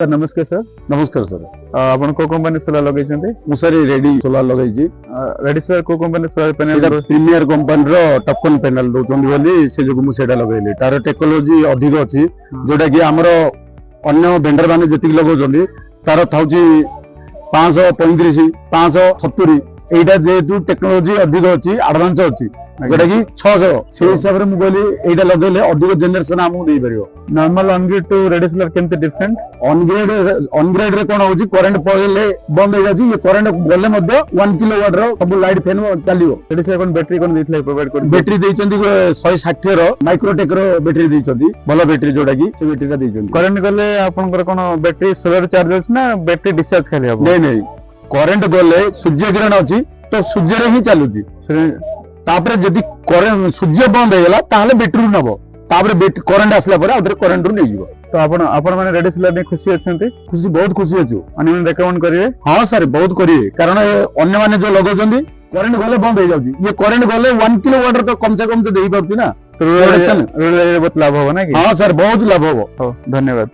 Sir नमस्कार sir. नमस्कार sir. आपण को कंपनी सोलार लगेछन्ते? मु सर रेडी सोलार लगाई रेडी सोलार को company solar panel premier company रो टपकन पैनल दउछन बोली से जो मु सेडा लगैली तार टेक्नोलॉजी अधिक अछि जोटा कि हमरो अन्य वेंडर माने जति लगौछन्ती तार थाउची 535 570 एटा जेतु टेक्नोलॉजी अधिक अछि एडवांस अछि जोटा कि 600 से हिसाब रे मु कहली एटा लगैले अधिक जनरेशन हमु देई परियो। नॉर्मल अनग्रेड टू रेडी सोलार केमते डिफरेंट? अनग्रेड रे कोन होची करंट पळले बंद हो जाची ये करंट गले मध्ये 1 किलोवाट रो सब लाइट फैन चलियो। रेडी सोलार कोन बैटरी कोन दिथले प्रोवाइड कर बैटरी देइचंती 160 रो माइक्रोटेक रो बैटरी देइचंती भलो बैटरी जोटा कि से बैटरी का देइचंती। करंट गले आपनकर कोन बैटरी सोलर चार्ज होछ ना बैटरी डिस्चार्ज खाली हबो? नहीं करंट गले सूर्य किरण अछि तो सूर्य रे ही चालुची तापरे जदी करंट सूर्य बंद हेला ताहले बैटरी नबो तापरे करंट आसला परे आउथरे करंट रू नै जिवो। तो आपण माने रेडी सोलार ने खुशी अछंती? खुशी बहुत खुशी अछु। अन्य माने रेकमेंड करिवे? हां सर बहुत करिवे कारण अन्य माने जो लगौचंदी करंट गले बंद हो जाउची ये करंट गले 1 किलोवाट तो कम से कम तो देई परती ना रूरल एरिया बहुत लाभ होबो ना कि? हां सर बहुत लाभ होबो। धन्यवाद।